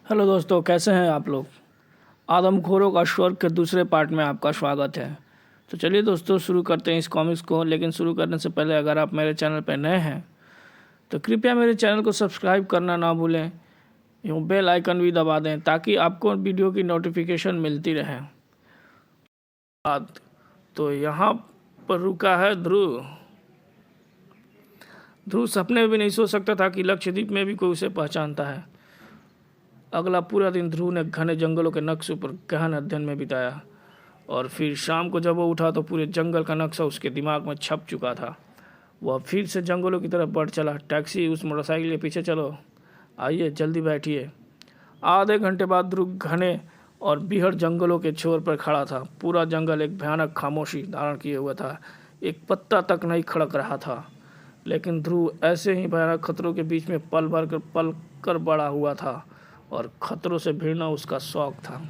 Hello दोस्तों, कैसे हैं आप लोग। आदमखोरों का स्वर्ग के दूसरे पार्ट में आपका स्वागत है। तो चलिए दोस्तों, शुरू करते हैं इस कॉमिक्स को। लेकिन शुरू करने से पहले अगर आप मेरे चैनल पर नए हैं तो कृपया मेरे चैनल को सब्सक्राइब करना ना भूलें, यूँ बेल आइकन भी दबा दें ताकि आपको वीडियो की नोटिफिकेशन मिलती रहे। तो यहाँ पर रुका है ध्रुव। ध्रुव सपने में भी नहीं सोच सकता था कि लक्षद्वीप में भी कोई उसे पहचानता है। अगला पूरा दिन ध्रुव ने घने जंगलों के नक्शे पर गहन अध्ययन में बिताया और फिर शाम को जब वो उठा तो पूरे जंगल का नक्शा उसके दिमाग में छप चुका था। वह फिर से जंगलों की तरफ बढ़ चला। टैक्सी, उस मोटरसाइकिल के पीछे चलो, आइए जल्दी बैठिए। आधे घंटे बाद ध्रुव घने और बीहड़ जंगलों के छोर पर खड़ा था। पूरा जंगल एक भयानक खामोशी धारण किए हुआ था। एक पत्ता तक नहीं खड़क रहा था। लेकिन ध्रुव ऐसे ही भयानक खतरों के बीच में पल कर बड़ा हुआ था और खतरों से भिड़ना उसका शौक था।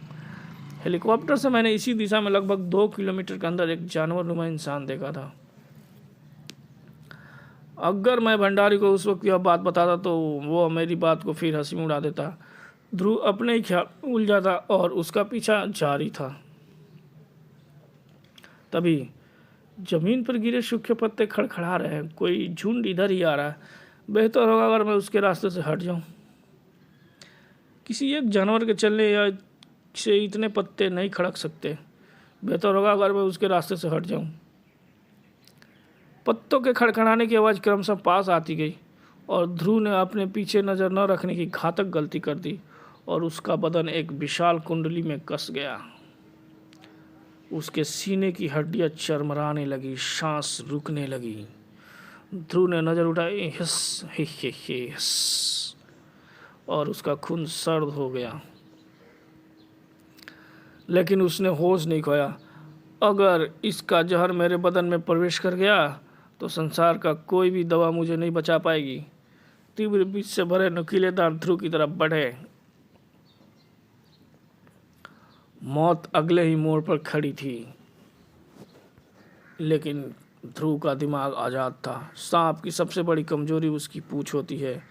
हेलीकॉप्टर से मैंने इसी दिशा में लगभग 2 किलोमीटर के अंदर एक जानवरनुमा इंसान देखा था। अगर मैं भंडारी को उस वक्त यह बात बताता तो वो मेरी बात को फिर हंसी में उड़ा देता। ध्रुव अपने ही ख्याल में उलझा था और उसका पीछा जारी था। तभी जमीन पर गिरे सूखे पत्ते खड़खड़ा रहे हैं। कोई झुंड इधर ही आ रहा है। बेहतर होगा अगर मैं उसके रास्ते से हट जाऊं। किसी एक जानवर के चलने या से इतने पत्ते नहीं खड़क सकते। बेहतर होगा अगर मैं उसके रास्ते से हट जाऊं। पत्तों के खड़खड़ाने की आवाज़ क्रमशः पास आती गई और ध्रुव ने अपने पीछे नज़र न रखने की घातक गलती कर दी और उसका बदन एक विशाल कुंडली में कस गया। उसके सीने की हड्डियां चरमराने लगी, सांस रुकने लगी। ध्रुव ने नज़र उठाई, हिस हिस, और उसका खून सर्द हो गया। लेकिन उसने होश नहीं खोया। अगर इसका जहर मेरे बदन में प्रवेश कर गया तो संसार का कोई भी दवा मुझे नहीं बचा पाएगी। तीव्र बीच से भरे नुकीले दांत ध्रुव की तरफ बढ़े। मौत अगले ही मोड़ पर खड़ी थी, लेकिन ध्रुव का दिमाग आज़ाद था। सांप की सबसे बड़ी कमजोरी उसकी पूंछ होती है।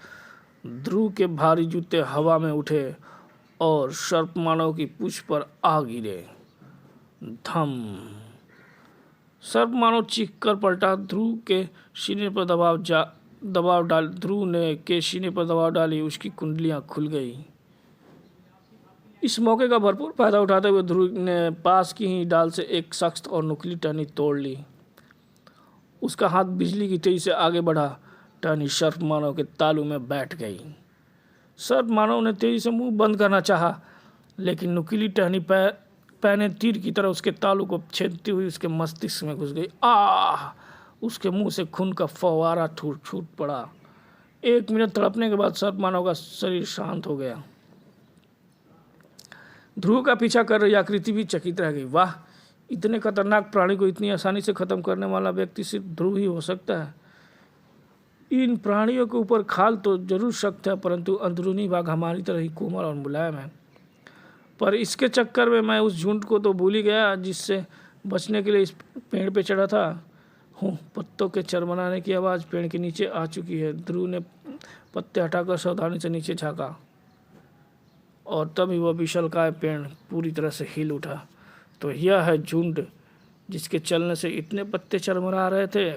ध्रुव के भारी जूते हवा में उठे और सर्प मानव की पूंछ पर आ गिरे। धम! सर्प मानव चीख कर पलटा। ध्रुव के सीने पर दबाव डाली। उसकी कुंडलियां खुल गई। इस मौके का भरपूर फायदा उठाते हुए ध्रुव ने पास की ही डाल से एक सख्त और नुकीली टहनी तोड़ ली। उसका हाथ बिजली की तेजी से आगे बढ़ा। टहनी सर्प मानव के तालू में बैठ गई। सर्प मानव ने तेजी से मुंह बंद करना चाहा, लेकिन नुकीली टहनी पैने तीर की तरह उसके तालू को छेदती हुई उसके मस्तिष्क में घुस गई। आह! उसके मुंह से खून का फव्वारा छूट पड़ा। 1 मिनट तड़पने के बाद सर्प मानव का शरीर शांत हो गया। ध्रुव का पीछा कर रही आकृति भी चकित रह गई। वाह! इतने खतरनाक प्राणी को इतनी आसानी से खत्म करने वाला व्यक्ति सिर्फ ध्रुव ही हो सकता है। इन प्राणियों के ऊपर खाल तो जरूर सख्त है, परंतु अंदरूनी भाग हमारी तरह ही कोमल और मुलायम है। पर इसके चक्कर में मैं उस झुंड को तो भूल ही गया जिससे बचने के लिए इस पेड़ पे चढ़ा था। पत्तों के चरमराने की आवाज़ पेड़ के नीचे आ चुकी है। ध्रुव ने पत्ते हटाकर सावधानी से नीचे झाँका और तभी वह विशालकाय पेड़ पूरी तरह से हिल उठा। तो यह है झुंड जिसके चलने से इतने पत्ते चरमरा रहे थे।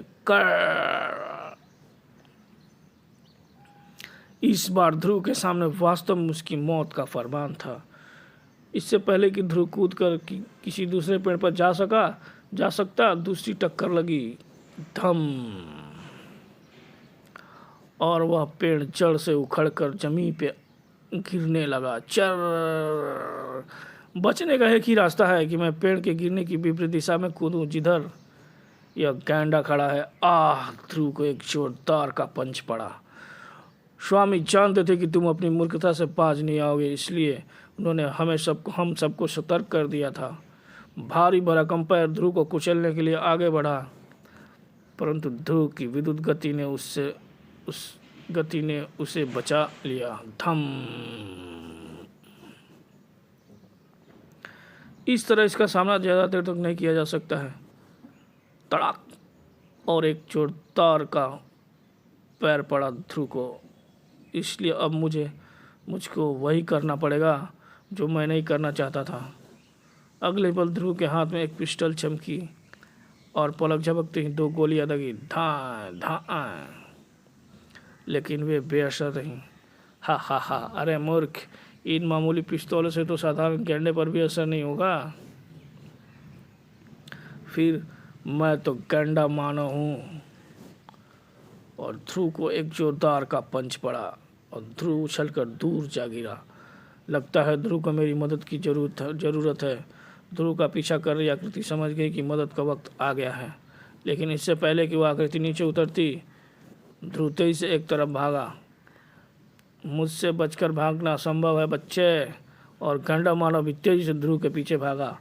इस बार ध्रुव के सामने वास्तव में उसकी मौत का फरमान था। इससे पहले कि ध्रुव कूद कर किसी दूसरे पेड़ पर जा सकता, दूसरी टक्कर लगी। धम! और वह पेड़ जड़ से उखड़कर जमीन पे गिरने लगा। चर! बचने का एक ही रास्ता है कि मैं पेड़ के गिरने की विपरीत दिशा में कूदूं जिधर यह गैंडा खड़ा है। आह! ध्रुव को एक जोरदार का पंच पड़ा। स्वामी जानते थे कि तुम अपनी मूर्खता से बाज नहीं आओगे, इसलिए उन्होंने हम सबको सतर्क कर दिया था। भारी भरकम पैर ध्रुव को कुचलने के लिए आगे बढ़ा, परंतु ध्रुव की विद्युत गति ने उसे बचा लिया। धम! इस तरह इसका सामना ज़्यादा देर तक नहीं किया जा सकता है। तड़ाक! और एक जोरदार का पैर पड़ा ध्रुव को। इसलिए अब मुझे मुझको वही करना पड़ेगा जो मैं नहीं करना चाहता था। अगले पल ध्रुव के हाथ में एक पिस्टल चमकी और पलक झपकते ही 2 गोलियां दगी, धां धां, लेकिन वे बेअसर रहीं। हा हा हा, अरे मूर्ख, इन मामूली पिस्तौलों से तो साधारण गैंडे पर भी असर नहीं होगा। फिर मैं तो गैंडा मानव हूँ। और ध्रुव को एक जोरदार का पंच पड़ा और ध्रुव उछलकर दूर जा गिरा। लगता है ध्रुव को मेरी मदद की जरूरत है। ध्रुव का पीछा कर रही आकृति समझ गई कि मदद का वक्त आ गया है, लेकिन इससे पहले कि वह आकृति नीचे उतरती, ध्रुव तेजी से एक तरफ भागा। मुझसे बचकर भागना असंभव है बच्चे। और गैंडा मानव भी तेजी से ध्रुव के पीछे भागा,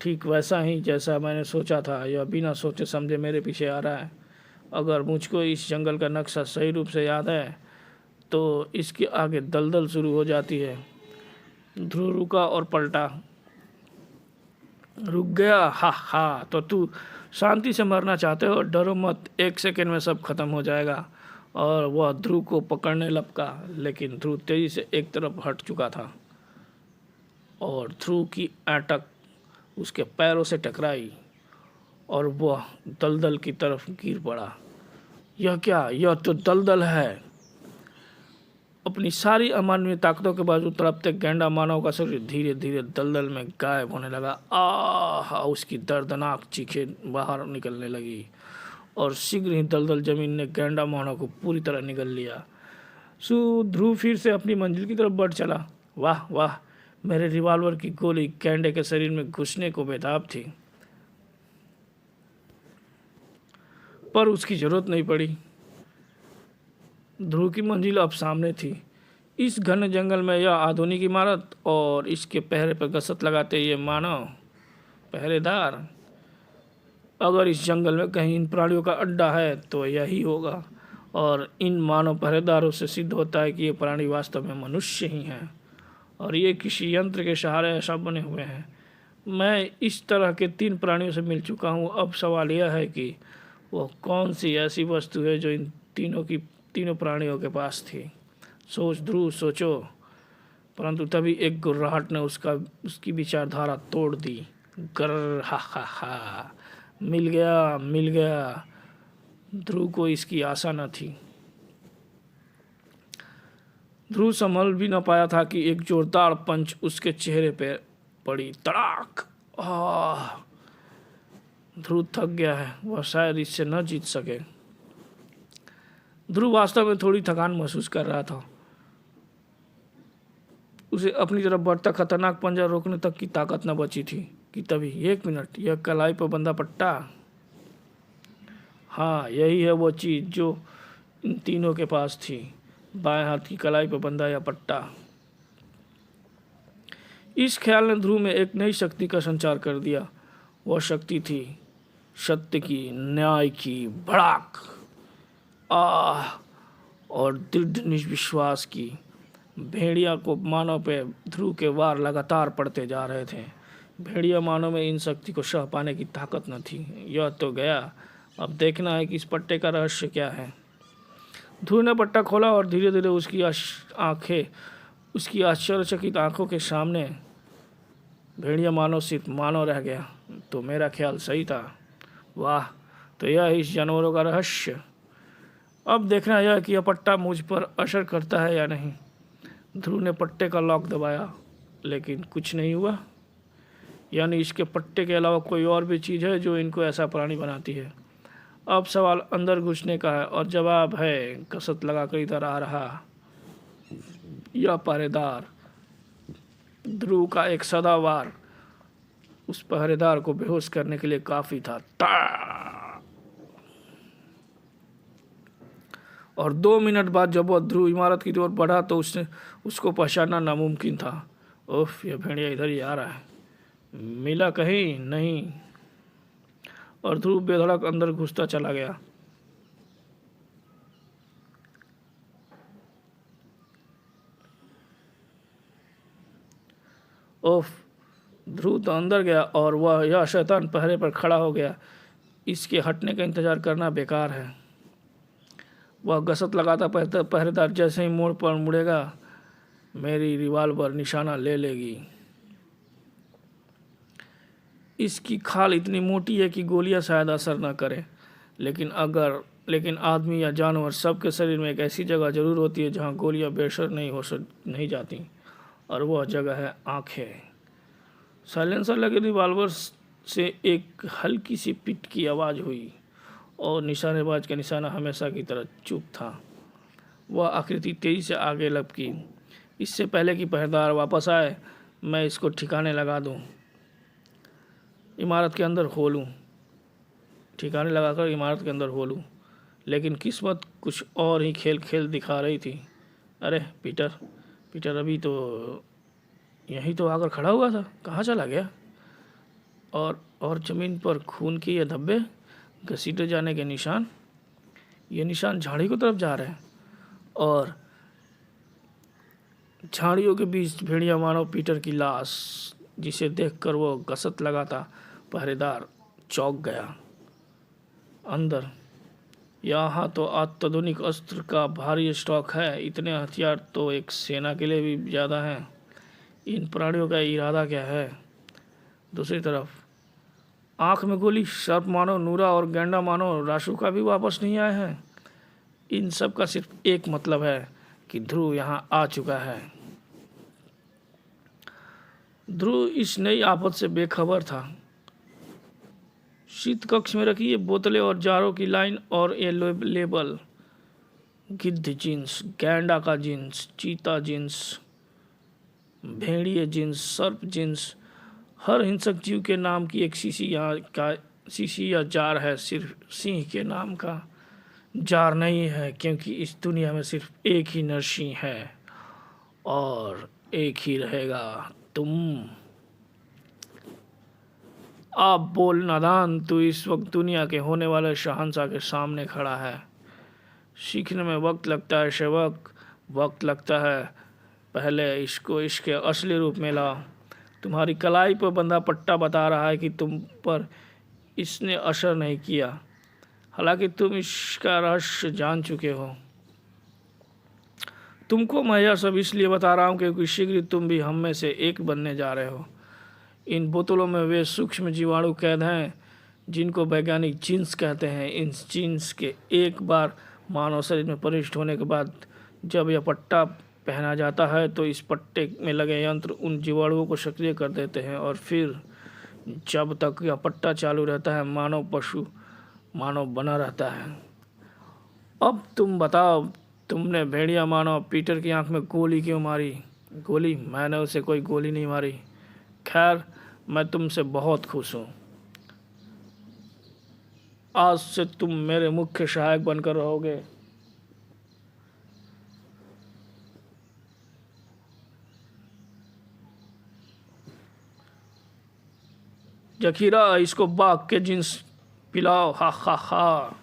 ठीक वैसा ही जैसा मैंने सोचा था। यह बिना सोचे समझे मेरे पीछे आ रहा है। अगर मुझको इस जंगल का नक्शा सही रूप से याद है तो इसके आगे दलदल शुरू हो जाती है। ध्रुव रुका और पलटा। रुक गया? हा हा, तो तू शांति से मरना चाहते हो? डरो मत, 1 सेकंड में सब खत्म हो जाएगा। और वह ध्रुव को पकड़ने लपका, लेकिन ध्रुव तेजी से एक तरफ हट चुका था और ध्रुव की ऐंठक उसके पैरों से टकराई और वह दलदल की तरफ गिर पड़ा। यह क्या? यह तो दलदल है। अपनी सारी अमानवीय ताकतों के बावजूद तड़पते गैंडा मानव का शरीर धीरे धीरे दलदल में गायब होने लगा। आह! उसकी दर्दनाक चीखें बाहर निकलने लगी और शीघ्र ही दलदल जमीन ने गैंडा मानव को पूरी तरह निगल लिया। ध्रुव फिर से अपनी मंजिल की तरफ बढ़ चला। वाह वाह, मेरे रिवॉल्वर की गोली गैंडे के शरीर में घुसने को बेताब थी, पर उसकी जरूरत नहीं पड़ी। ध्रुव की मंजिल अब सामने थी। इस घने जंगल में यह आधुनिक इमारत और इसके पहरे पर गश्त लगाते ये मानव पहरेदार। अगर इस जंगल में कहीं इन प्राणियों का अड्डा है तो यही होगा। और इन मानव पहरेदारों से सिद्ध होता है कि ये प्राणी वास्तव में मनुष्य ही हैं और ये किसी यंत्र के सहारे ऐसा बने हुए हैं। मैं इस तरह के 3 प्राणियों से मिल चुका हूँ। अब सवाल यह है कि वह कौन सी ऐसी वस्तु है जो इन तीनों प्राणियों के पास थी। सोच ध्रुव, सोचो। परंतु तभी एक गुर्राहट ने उसकी विचारधारा तोड़ दी। गर, हा हा हा, मिल गया, मिल गया। ध्रुव को इसकी आशा न थी। ध्रुव संभल भी न पाया था कि एक जोरदार पंच उसके चेहरे पर पड़ी। तड़ाक! ध्रुव थक गया है, वह शायद इससे न जीत सके। ध्रुव वास्तव में थोड़ी थकान महसूस कर रहा था। उसे अपनी तरफ बढ़ता खतरनाक पंजा रोकने तक की ताकत न बची थी कि तभी 1 मिनट, यह कलाई पर बंधा पट्टा। हाँ, यही है वो चीज़ जो इन तीनों के पास थी। बाएं हाथ की कलाई पर बंधा यह पट्टा। इस ख्याल ने ध्रुव में एक नई शक्ति का संचार कर दिया। वह शक्ति थी सत्य की, न्याय की, भड़ाक, आह और दृढ़ निविश्वास की। भेड़िया को मानव पे ध्रुव के वार लगातार पड़ते जा रहे थे। भेड़िया मानव में इन शक्ति को सह पाने की ताकत न थी। यह तो गया, अब देखना है कि इस पट्टे का रहस्य क्या है। ध्रुव ने पट्टा खोला और धीरे धीरे उसकी आश्चर्यचकित आंखों के सामने भेड़िया मानव सिर्फ मानव रह गया। तो मेरा ख्याल सही था। वाह, तो यह इस जानवरों का रहस्य। अब देखना यह कि यह पट्टा मुझ पर असर करता है या नहीं। ध्रुव ने पट्टे का लॉक दबाया, लेकिन कुछ नहीं हुआ। यानी इसके पट्टे के अलावा कोई और भी चीज़ है जो इनको ऐसा प्राणी बनाती है। अब सवाल अंदर घुसने का है और जवाब है कसरत लगाकर इधर आ रहा यह पहरेदार। ध्रुव का एक सदावार उस पहरेदार को बेहोश करने के लिए काफ़ी था। और 2 मिनट बाद जब वह ध्रुव इमारत की ओर बढ़ा तो उसको पहचानना नामुमकिन था। ओफ, यह भेड़िया इधर ही आ रहा है। मिला कहीं नहीं। और ध्रुव बेधड़क अंदर घुसता चला गया। ओफ, ध्रुव तो अंदर गया और वह यह शैतान पहरे पर खड़ा हो गया। इसके हटने का इंतजार करना बेकार है। वह गश्त लगाता पहरेदार जैसे ही मोड़ पर मुड़ेगा मेरी रिवॉल्वर निशाना ले लेगी। इसकी खाल इतनी मोटी है कि गोलियां शायद असर न करें, लेकिन आदमी या जानवर सबके शरीर में एक ऐसी जगह जरूर होती है जहां गोलियां बेअसर नहीं जाती, और वह जगह है आंखें। साइलेंसर लगे रिवॉल्वर से एक हल्की सी पिट की आवाज़ हुई और निशानेबाज का निशाना हमेशा की तरह चुप था। वह आकृति तेजी से आगे लपकी। इससे पहले कि पहरेदार वापस आए, मैं इसको ठिकाने लगा दूं, इमारत के अंदर हो लूँ, ठिकाने लगाकर इमारत के अंदर हो लूँ। लेकिन किस्मत कुछ और ही खेल दिखा रही थी। अरे पीटर अभी तो यहीं तो आकर खड़ा हुआ था, कहाँ चला गया? और ज़मीन पर खून के ये धब्बे, घसीटे जाने के निशान, ये निशान झाड़ी की तरफ जा रहे हैं, और झाड़ियों के बीच भेड़िया मानो पीटर की लाश, जिसे देखकर वो गसत लगा था। पहरेदार चौंक गया। अंदर, यहाँ तो अत्याधुनिक अस्त्र का भारी स्टॉक है। इतने हथियार तो एक सेना के लिए भी ज़्यादा हैं। इन प्राणियों का इरादा क्या है? दूसरी तरफ, आँख में गोली, सर्प मानो नूरा और गेंडा मानो राशुका भी वापस नहीं आए हैं। इन सब का सिर्फ एक मतलब है कि ध्रुव यहाँ आ चुका है। ध्रुव इस नई आफत से बेखबर था। शीत कक्ष में रखी ये बोतलें और जारों की लाइन और ये लेबल, गिद्ध जींस, गैंडा का जींस, चीता जींस, भेड़िए जींस, सर्प जींस, हर हिंसक जीव के नाम की एक शीशी या जार है। सिर्फ सिंह के नाम का जार नहीं है, क्योंकि इस दुनिया में सिर्फ एक ही नरसिंह है और एक ही रहेगा, तुम। आप बोल नादान, तू इस वक्त दुनिया के होने वाले शहंशाह के सामने खड़ा है। सीखने में वक्त लगता है सेवक, वक्त लगता है। पहले इसको इसके असली रूप में लाओ। तुम्हारी कलाई पर बंधा पट्टा बता रहा है कि तुम पर इसने असर नहीं किया, हालांकि तुम इसका रहस्य जान चुके हो। तुमको मैं यह सब इसलिए बता रहा हूँ क्योंकि शीघ्र तुम भी हम में से एक बनने जा रहे हो। इन बोतलों में वे सूक्ष्म जीवाणु कैद हैं जिनको वैज्ञानिक जीन्स कहते हैं। इन जीन्स के एक बार मानव शरीर में प्रविष्ट होने के बाद जब यह पट्टा पहना जाता है तो इस पट्टे में लगे यंत्र उन जीवाणुओं को सक्रिय कर देते हैं, और फिर जब तक यह पट्टा चालू रहता है मानव बना रहता है। अब तुम बताओ, तुमने भेड़िया मानव पीटर की आंख में गोली क्यों मारी? गोली? मैंने उसे कोई गोली नहीं मारी। खैर, मैं तुमसे बहुत खुश हूँ। आज से तुम मेरे मुख्य सहायक बनकर रहोगे। जखीरा, इसको बाघ के जींस पिलाओ। हा हा हा।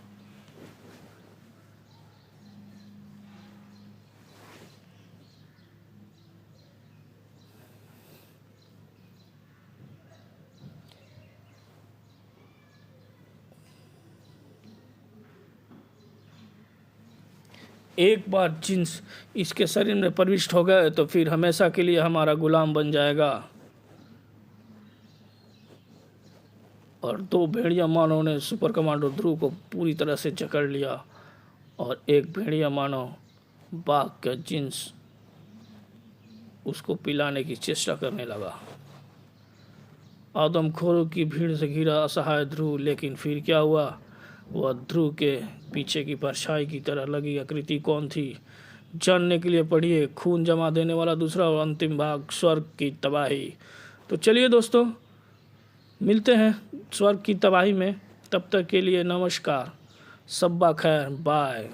एक बार जिन्स इसके शरीर में प्रविष्ट हो गए तो फिर हमेशा के लिए हमारा गुलाम बन जाएगा। और दो भेड़िया मानव ने सुपर कमांडो ध्रुव को पूरी तरह से जकड़ लिया, और एक भेड़िया मानव बाघ का जिन्स उसको पिलाने की चेष्टा करने लगा। आदमखोरों की भीड़ से घिरा असहाय ध्रुव, लेकिन फिर क्या हुआ? वह ध्रुव के पीछे की परछाई की तरह लगी आकृति कौन थी? जानने के लिए पढ़िए खून जमा देने वाला दूसरा और अंतिम भाग, स्वर्ग की तबाही। तो चलिए दोस्तों, मिलते हैं स्वर्ग की तबाही में। तब तक के लिए नमस्कार, सब्बा खैर, बाय।